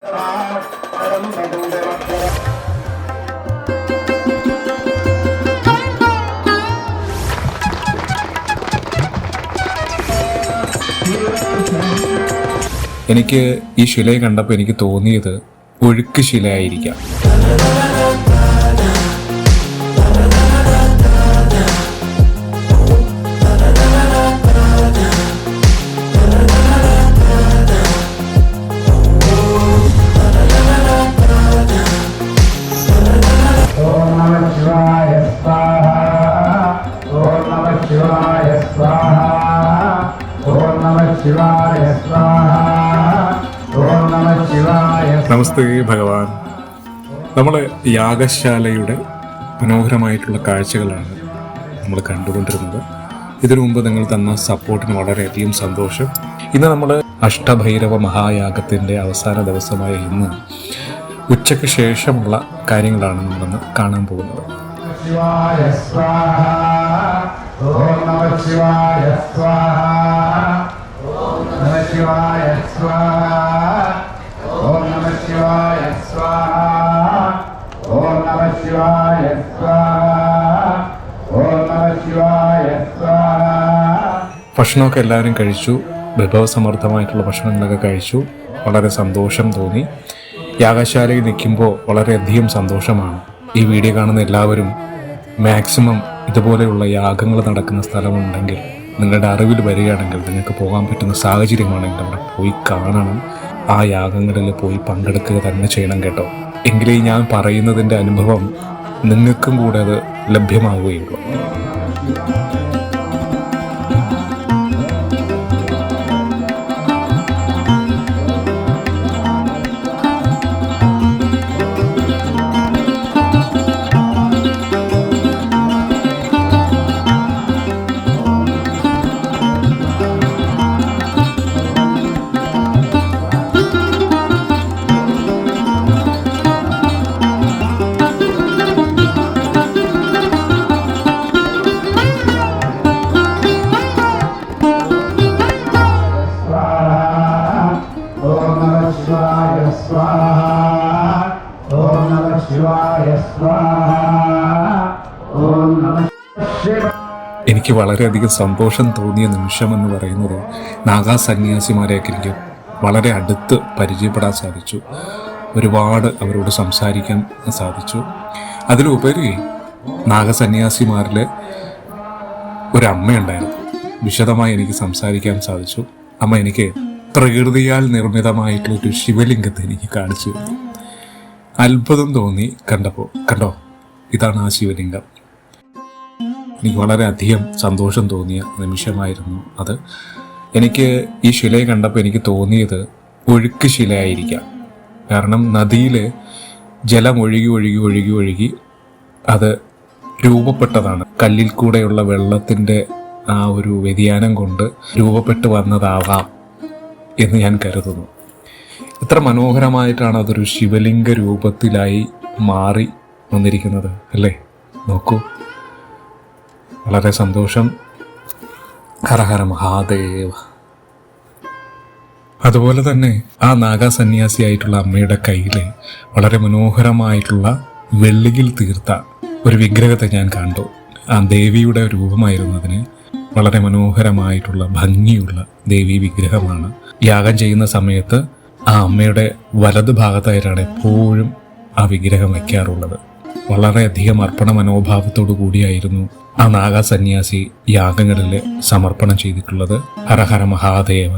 എനിക്ക് ഈ ശിലയെ കണ്ടപ്പോൾ എനിക്ക് തോന്നിയത് ഒഴുക്ക് ശിലയായിരിക്കാം. നമസ്തേ ഭഗവാൻ. നമ്മൾ യാഗശാലയുടെ മനോഹരമായിട്ടുള്ള കാഴ്ചകളാണ് നമ്മൾ കണ്ടുകൊണ്ടിരുന്നത്. ഇതിനു മുമ്പ് നിങ്ങൾ തന്ന സപ്പോർട്ടിന് വളരെയധികം സന്തോഷം. ഇന്ന് നമ്മൾ അഷ്ടഭൈരവ മഹായാഗത്തിൻ്റെ അവസാന ദിവസമായ ഇന്ന് ഉച്ചയ്ക്ക് ശേഷമുള്ള കാര്യങ്ങളാണ് നമ്മളിന്ന് കാണാൻ പോകുന്നത്. ഭക്ഷണമൊക്കെ എല്ലാവരും കഴിച്ചു. വിഭവസമൃദ്ധമായിട്ടുള്ള ഭക്ഷണങ്ങളൊക്കെ കഴിച്ചു. വളരെ സന്തോഷം തോന്നി. യാഗശാലയിൽ നിൽക്കുമ്പോൾ വളരെയധികം സന്തോഷമാണ്. ഈ വീഡിയോ കാണുന്ന എല്ലാവരും മാക്സിമം ഇതുപോലെയുള്ള യാഗങ്ങൾ നടക്കുന്ന സ്ഥലമുണ്ടെങ്കിൽ, നിങ്ങളുടെ അറിവിൽ വരികയാണെങ്കിൽ, നിങ്ങൾക്ക് പോകാൻ പറ്റുന്ന സാഹചര്യമാണെങ്കിൽ അവിടെ പോയി കാണണം. ആ യാഗങ്ങളിൽ പോയി പങ്കെടുക്കുക തന്നെ ചെയ്യണം കേട്ടോ. എങ്കിലേ ഞാൻ പറയുന്നതിൻ്റെ അനുഭവം നിങ്ങൾക്കും കൂടെ അത് ലഭ്യമാവുകയുള്ളൂ. എനിക്ക് വളരെയധികം സന്തോഷം തോന്നിയ നിമിഷം എന്ന് പറയുന്നത് നാഗാ സന്യാസിമാരെയൊക്കെ എനിക്ക് വളരെ അടുത്ത് പരിചയപ്പെടാൻ സാധിച്ചു. ഒരുപാട് അവരോട് സംസാരിക്കാൻ സാധിച്ചു. അതിലുപരി നാഗസന്യാസിമാരിൽ ഒരമ്മയുണ്ടായിരുന്നു. വിശദമായി എനിക്ക് സംസാരിക്കാൻ സാധിച്ചു. അമ്മ എനിക്ക് പ്രകൃതിയാൽ നിർമ്മിതമായിട്ടുള്ളൊരു ശിവലിംഗത്തെ എനിക്ക് കാണിച്ചു തന്നു. അത്ഭുതം തോന്നി കണ്ടപ്പോൾ. കണ്ടോ, ഇതാണ് ആ ശിവലിംഗം. എനിക്ക് വളരെയധികം സന്തോഷം തോന്നിയ നിമിഷമായിരുന്നു അത്. എനിക്ക് ഈ ശിലയെ കണ്ടപ്പോൾ എനിക്ക് തോന്നിയത് ഒഴുക്ക് ശിലയായിരിക്കാം. കാരണം നദിയിൽ ജലം ഒഴുകി ഒഴുകി ഒഴുകി ഒഴുകി അത് രൂപപ്പെട്ടതാണ്. കല്ലിൽ കൂടെയുള്ള വെള്ളത്തിൻ്റെ ആ ഒരു വ്യതിയാനം കൊണ്ട് രൂപപ്പെട്ട് വന്നതാവാം എന്ന് ഞാൻ കരുതുന്നു. എത്ര മനോഹരമായിട്ടാണ് അതൊരു ശിവലിംഗ രൂപത്തിലായി മാറി വന്നിരിക്കുന്നത് അല്ലേ? നോക്കൂ, വളരെ സന്തോഷം. ഹര ഹര മഹാദേവ. അതുപോലെ തന്നെ ആ നാഗാസന്യാസിയായിട്ടുള്ള അമ്മയുടെ കയ്യിൽ വളരെ മനോഹരമായിട്ടുള്ള വെള്ളിയിൽ തീർത്ത ഒരു വിഗ്രഹത്തെ ഞാൻ കണ്ടു. ആ ദേവിയുടെ രൂപമായിരുന്നു അതിന്. വളരെ മനോഹരമായിട്ടുള്ള ഭംഗിയുള്ള ദേവീ വിഗ്രഹമാണ്. യാഗം ചെയ്യുന്ന സമയത്ത് ആ അമ്മയുടെ വലത് ഭാഗത്തായിട്ടാണ് എപ്പോഴും ആ വിഗ്രഹം വയ്ക്കാറുള്ളത്. വളരെയധികം അർപ്പണ മനോഭാവത്തോടു കൂടിയായിരുന്നു ആ നാഗാസന്യാസി യാഗങ്ങളിൽ സമർപ്പണം ചെയ്തിട്ടുള്ളത്. ഹര ഹര മഹാദേവ.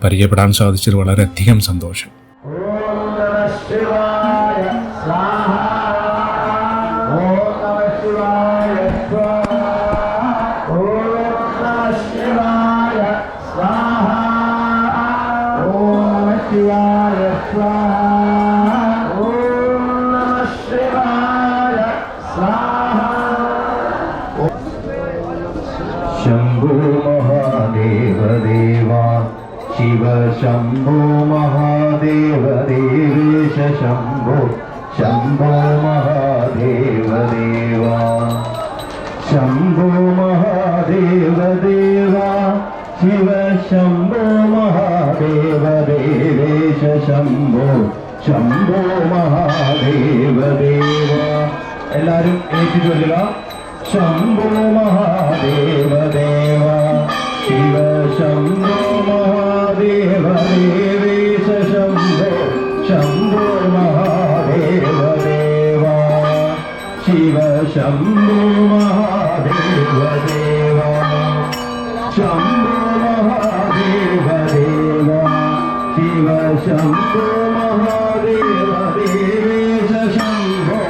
പരിചയപ്പെടാൻ സാധിച്ചത് വളരെയധികം സന്തോഷം. शंभो महादेव देवा शिव शंभो महादेव देवेश शंभो शंभो महादेव देवा शंभो महादेव देवा शिव शंभो महादेव देवेश शंभो ശംഭോ മഹാദേവ ദേവ. എല്ലാരും ഏറ്റുചൊല്ലുക. ശംഭോ മഹാദേവ ദേവ ശിവ ശംഭോ മഹാദേവ ദേവേശ ശംഭോ ശംഭോ മഹാദേവ ദേവ ശിവ ശംഭോ മഹാദേവ ദേവ ശംഭോ മഹാദേവ ദേവ ശിവ ശംഭോ മഹാദേവ ദേവേശ ശംഭോ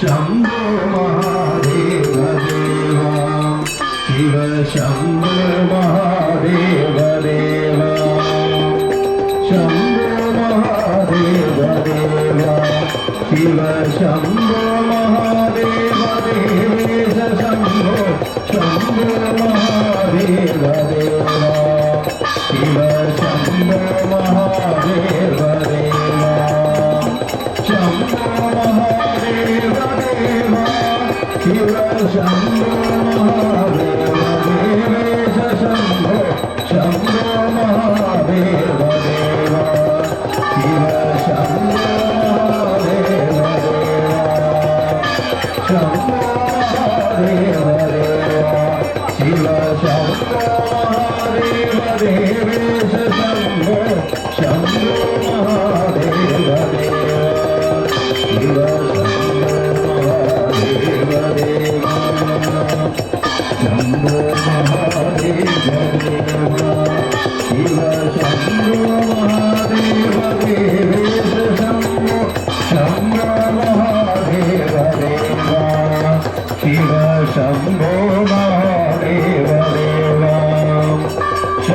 ശംഭോ മഹാദേവ ദേവ ശിവ ശംഭോ മഹാദേവ ദേവ ശംഭോ മഹാദേവ ദേവ ശിവ ശംഭോ മഹാദേവ ദേവേശ ശംഭോ ശംഭോ മഹാദേവ ദേവ ശിവ ശംഭോ മഹാദേവ ദേവ ശംഭോ മഹാദേവ ദേവ ശിവ ശംഭോ മഹാദേവ ദേവേശ ശംഭോ ശംഭോ മഹാദേവ ദേവ ശിവ ശംഭോ മഹാദേവ ദേവ ശംഭോ മഹാദേവ ദേവ ശിവ ശംഭോ മഹാദേവ ദേവേശ ശംഭോ ശംഭോ മഹാദേവ ദേവ ശിവ ശംഭോ മഹാദേവ ദേവ ശംഭോ മഹാദേവ ദേവ ശിവ ശംഭോ മഹാദേവ ദേവേശ ശംഭോ ശംഭോ മഹാദേവ ദേവ ശിവ ശംഭോ മഹാദേവ ദേവ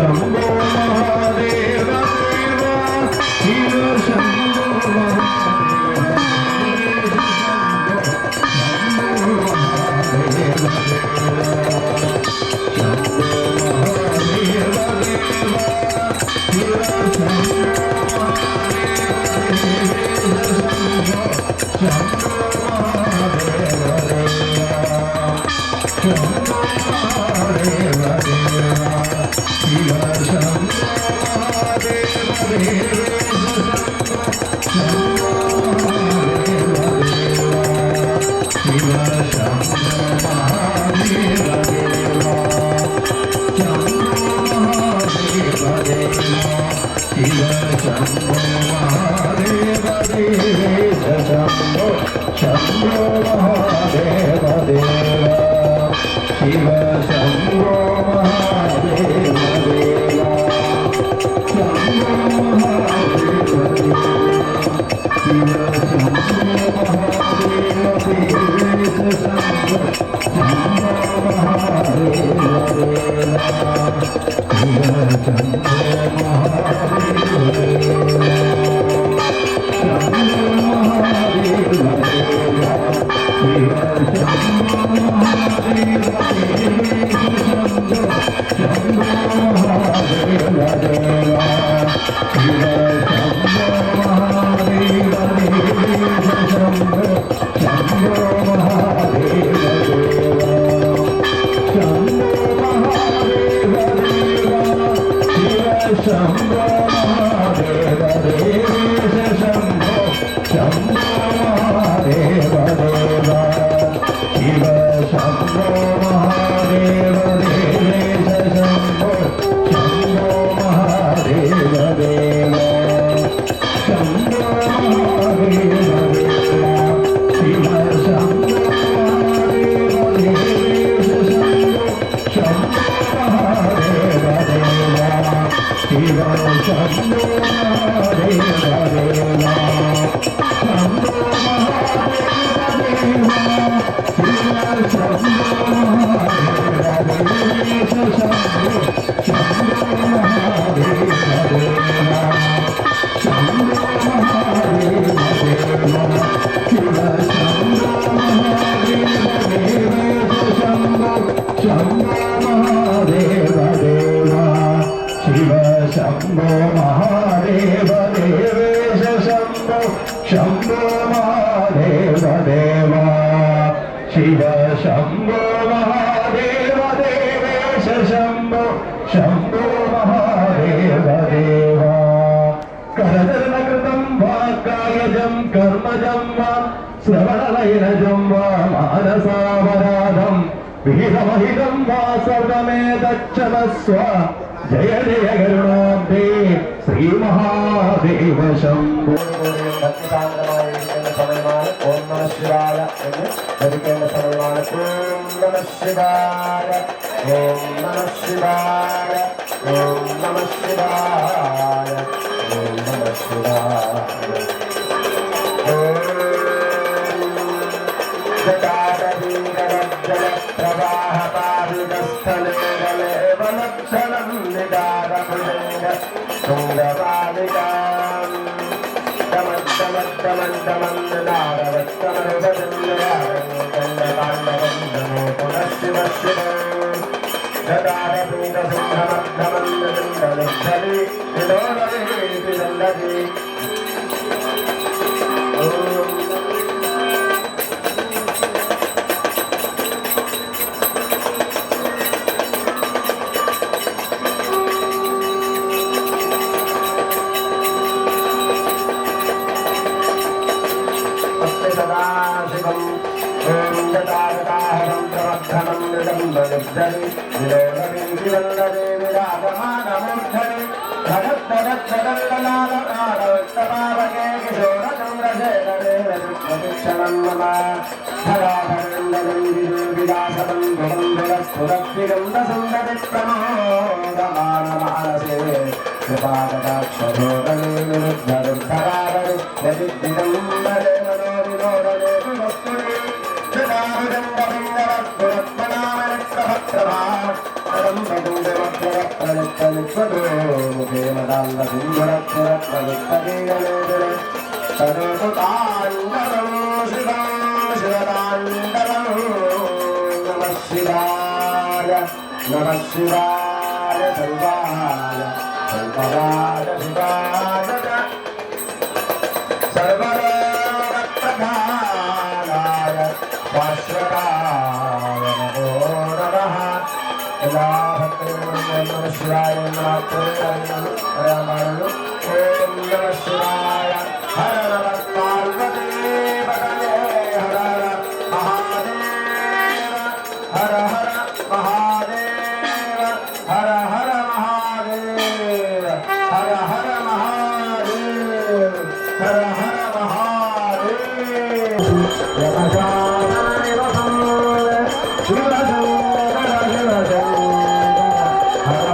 ശംഭോ മഹാദേവ ദേവ ശിവ ശംഭോ ശംഭോ മഹാദേവ ദേവ ശിവ ശംഭോ മഹാദേവ ദേവ ശംഭോ മഹാദേവ ദേവ ശിവ ശംഭോ മഹാദേവ ദേവേശ ശംഭോ ശംഭോ മഹാദേവ ദേവ ശിവ ശംഭോ മഹാദേവ ദേവ ശംഭോ മഹാദേവ ദേവ ശിവ ശംഭോ മഹാദേവ ദേവേശ ശംഭോ ശംഭോ മഹാദേവ ദേവ ശിവ ശംഭോ മഹാദേവ ദേവേശ ശംഭോ ശംഭോ മഹാദേവ ദേവ ശംഭോ മഹാദേവ ദേവ ശിവ ശംഭോ മഹാദേവ ദേവേശ ശംഭോ ശംഭോ മഹാദേവ ദേവ ശിവ ശംഭോ മഹാദേവ ദേവേശ ശംഭോ ശംഭോ മഹാദേവ ദേവ ശംഭോ മഹാദേവ ദേവ ശിവ ശംഭോ മഹാദേവ ദേവേശ ശംഭോ ശംഭോ മഹാദേവ ദേവ ശിവ ശംഭോ മഹാദേവ ദേവ ശംഭോ മഹാദേവ ദേവേശ ശംഭോ ശംഭോ മഹാദേവ ദേവ ശിവ ശംഭോ മഹാദേവ ദേവേശ ശംഭോ ശംഭോ മഹാദേവ ദേവ കരചരണകൃതം വാക്കായജം കർമ്മജം വാ ശ്രവണലയനജം വാ മാനസാപരാധം വിഹിതമഹിതം വാ സർവമേതക്ഷമസ്വ ജയ ജയ കരുണാബ്ദേ ശ്രീ മഹാദേവ ശംഭോ. ഭക്തിസാന്ദ്രമായിരിക്കുന്ന സമയമാണ്. ഓം നമ ശിവായ എന്ന് ജപിക്കേണ്ട സമയമാണ്. ഓം നമ ശിവായ, ഓം നമ ശിവായ, ഓം നമ ശിവായ, ഓം നമ ശിവായ. Namah Shivaya, Sarvaya, Sarvaya, Shivaya, Sarvaya, Pradhanaya, Vashvadaya, Namo Namaha. Namah Shivaya, Namah Shivaya, Hare Namah Parvati, Padane, Hare Mahadeva, Hare Hare Mahadeva, Hare Hare Mahadeva, Hare Hare Mahadeva, Hare Hare Mahadeva. Yamajana Vasam, Shivasam, Shivasam, Hare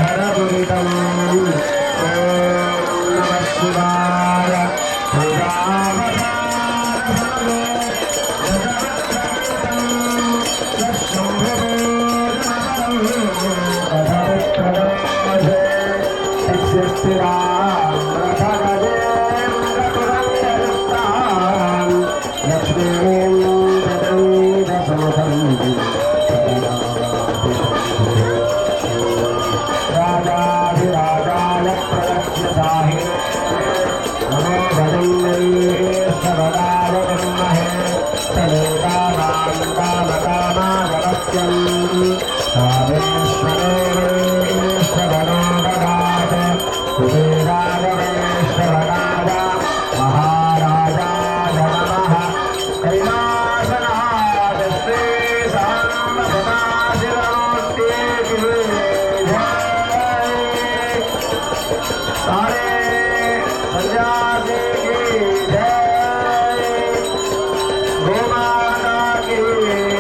Hare Vikram, Hare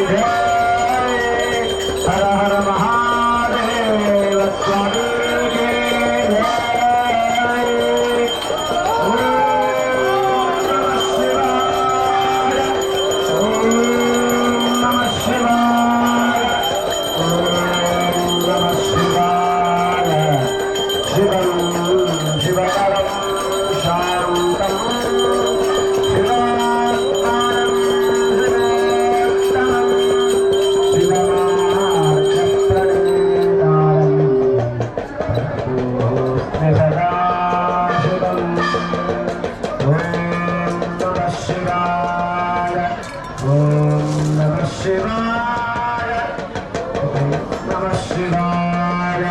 Jai നമഃ ശിവായ ഓം നമഃ ശിവായ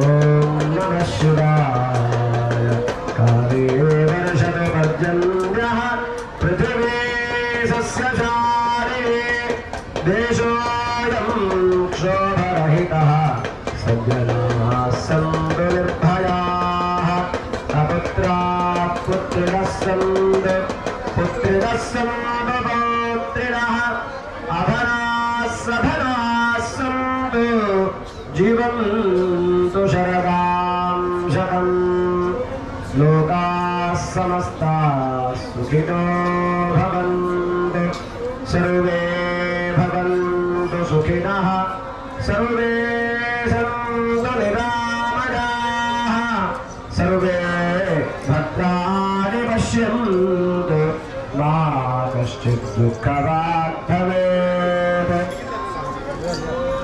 ഓം നമഃ ശിവായ കാലേ വർഷതേ പർജന്യഃ പൃഥിവീ സസ്യശാലിനീ ദേശോऽयं क्षोभरहितः सज्जनाः सन्तु निर्भयाः अपुत्राः पुत्रिणः सन्तु पुत्रिणः सन्तु पौत्रिणः अधराः सधराः सन्तु जीवन्तु शरदां शतम् लोकाः समस्ताः सुखिनो भवन्तु सर्वे भवन्तु सुखिनः सर्वे सन्तु निरामयाः सर्वे भद्राणि पश्यन्तु मा कश्चित् दुःखभाग् भवेत्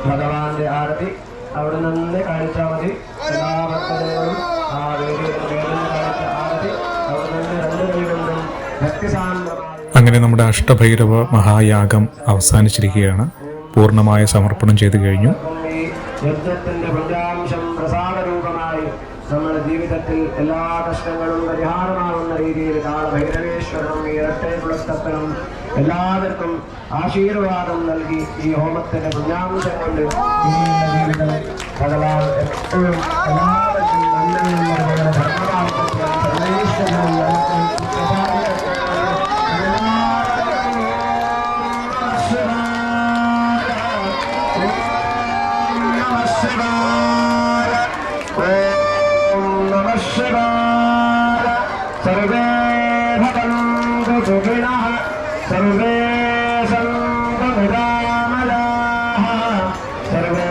ഭഗവാന്റെ ആരതി അവിടെ നിന്ന് കാണിച്ചാൽ മതി. എല്ലാ ഭക്തദേവനും ആ വേദിയിൽ കാണിച്ച ആരതി അവിടെ നിന്ന് രണ്ട് കൈകൊണ്ടും ഭക്തിസാന്ദ്രമായി. അങ്ങനെ നമ്മുടെ അഷ്ടഭൈരവ മഹായാഗം അവസാനിച്ചിരിക്കുകയാണ്. പൂർണ്ണമായ സമർപ്പണം ചെയ്തു കഴിഞ്ഞു. ഈ യജ്ഞത്തിന്റെ പുണ്യാംശം പ്രസാദരൂപമായി നമ്മുടെ ജീവിതത്തിൽ എല്ലാ കഷ്ടങ്ങളും പരിഹാരമാകുന്ന രീതിയിൽ കാളഭൈരവേശ്വരനും ഈ ഇരട്ടേക്കുളത്തപ്പനും എല്ലാവർക്കും ആശീർവാദം നൽകി ഈ ഹോമത്തിന്റെ പുണ്യാംശം കൊണ്ട് ഈ ജീവിതം ഭഗവാൻ എപ്പോഴും എല്ലാവർക്കും നന്മയുള്ള ധർമ്മമാർഗത്തിൽ സർവേശ്വരനും സർവേ ഭവന്തു സുഖിനഃ സർവേ സന്തു നിരാമയാഃ സർവേ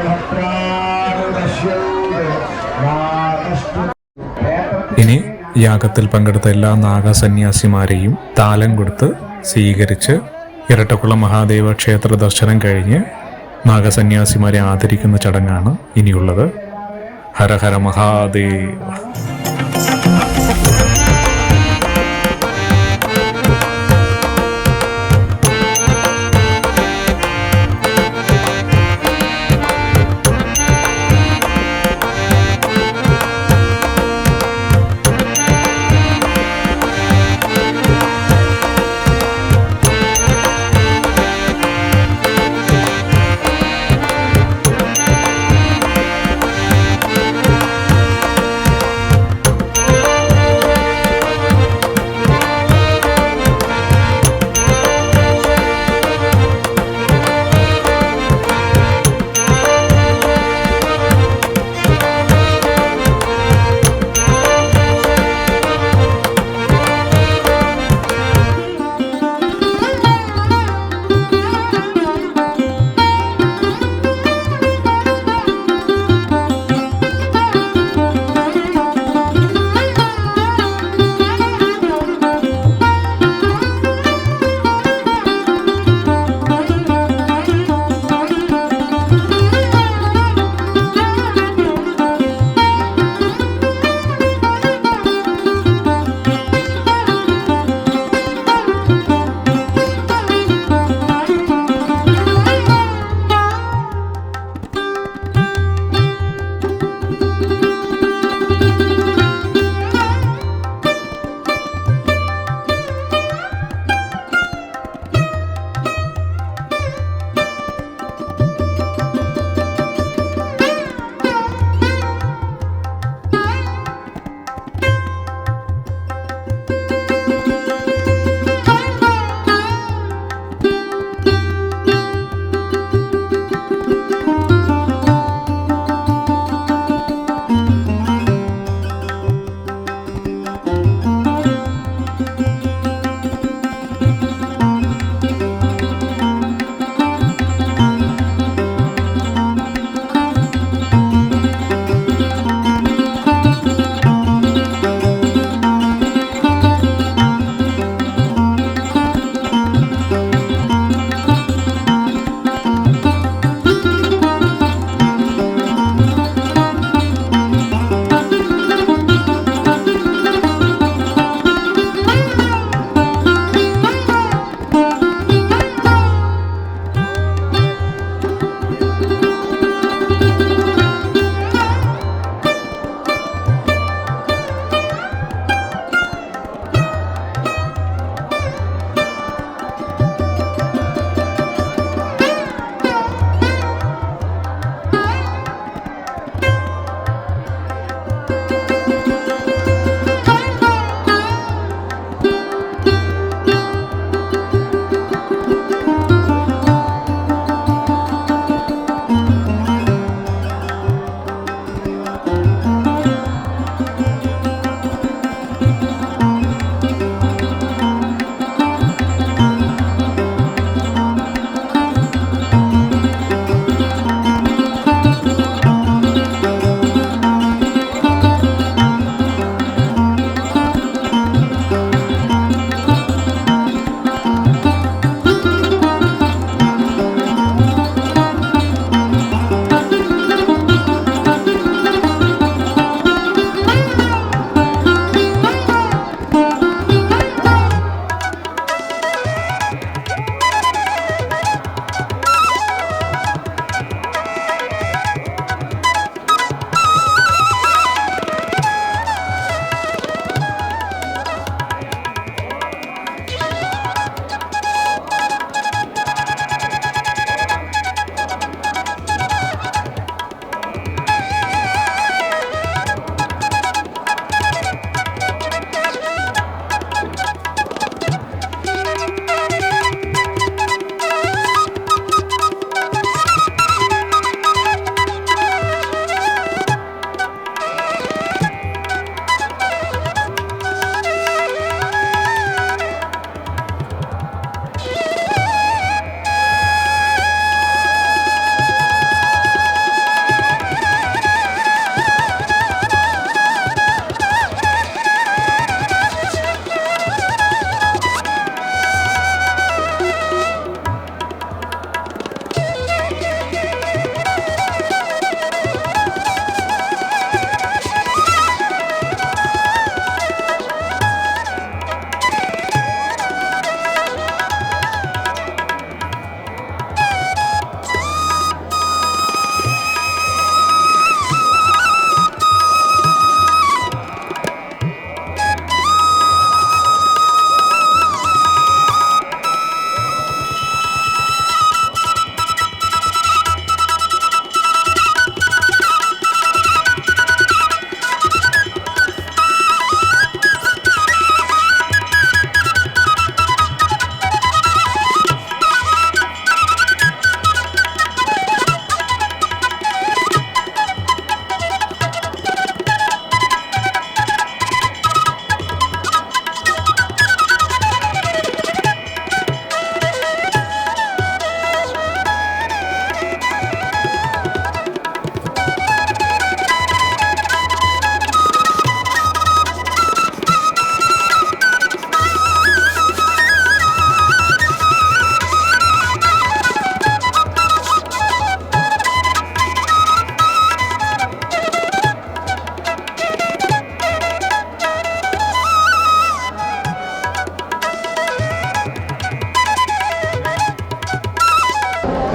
ഭദ്രാണി പശ്യന്തു മാ കശ്ചിത്. ഇനി യാഗത്തിൽ പങ്കെടുത്ത എല്ലാ നാഗസന്യാസിമാരെയും താലം കൊടുത്ത് സ്വീകരിച്ച് ഇരട്ടക്കുളം മഹാദേവ ക്ഷേത്ര ദർശനം കഴിഞ്ഞ് നാഗസന്യാസിമാരെ ആദരിക്കുന്ന ചടങ്ങാണ് ഇനിയുള്ളത്. ഹര ഹര മഹാദേവ.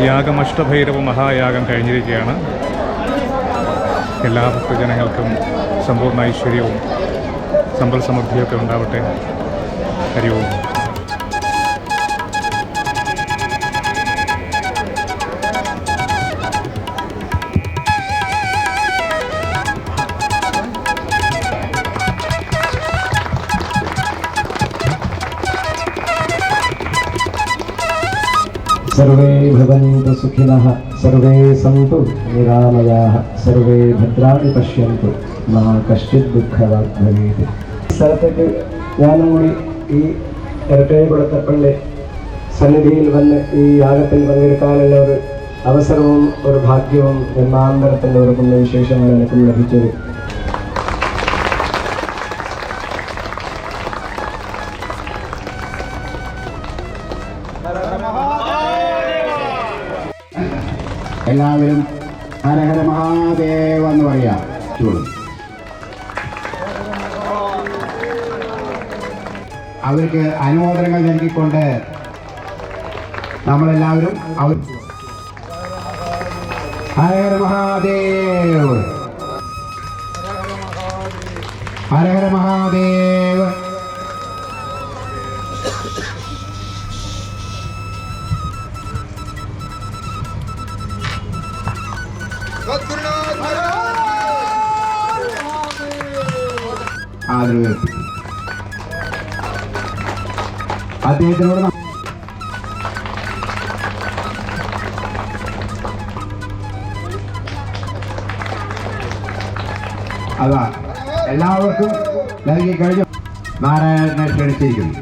യാഗം അഷ്ടഭൈരവ മഹായാഗം കഴിഞ്ഞിരിക്കുകയാണ്. എല്ലാ ഭക്തജനങ്ങൾക്കും സമ്പൂർണ്ണ ഐശ്വര്യവും സമ്പൽ സമൃദ്ധിയൊക്കെ ഉണ്ടാവട്ടെ. ഹരി ഓം. सर्वे भवन्तु सुखिनः, सर्वे सन्तु निरामयाः, सर्वे भद्राणि पश्यन्तु, मा कश्चित् दुःखभाग् भवेत्. സ്ഥലത്തേക്ക് ഞാനും കൂടി ഈ ഇരട്ടേക്കുളത്തപ്പൻ്റെ സന്നിധിയിൽ വന്ന് ഈ യാഗത്തിൽ പങ്കെടുക്കാനുള്ള ഒരു അവസരവും ഒരു ഭാഗ്യവും ജന്മാന്തരത്തിൻ്റെ ഒരുക്കുന്ന വിശേഷങ്ങൾ എനിക്കും ലഭിച്ചത്. എല്ലാവരും ഹര ഹര മഹാദേവ എന്ന് പറയാം. അവർക്ക് അനുമോദനങ്ങൾ നൽകിക്കൊണ്ട് നമ്മളെല്ലാവരും അവർ ഹര ഹര മഹാദേവ്, ഹര ഹര മഹാദേവ്. ആദരവ് അദ്ദേഹത്തിനോട് അതാ എല്ലാവർക്കും നൽകി കഴിഞ്ഞു. നാരായണനെ ക്ഷണിച്ചിരിക്കുന്നു.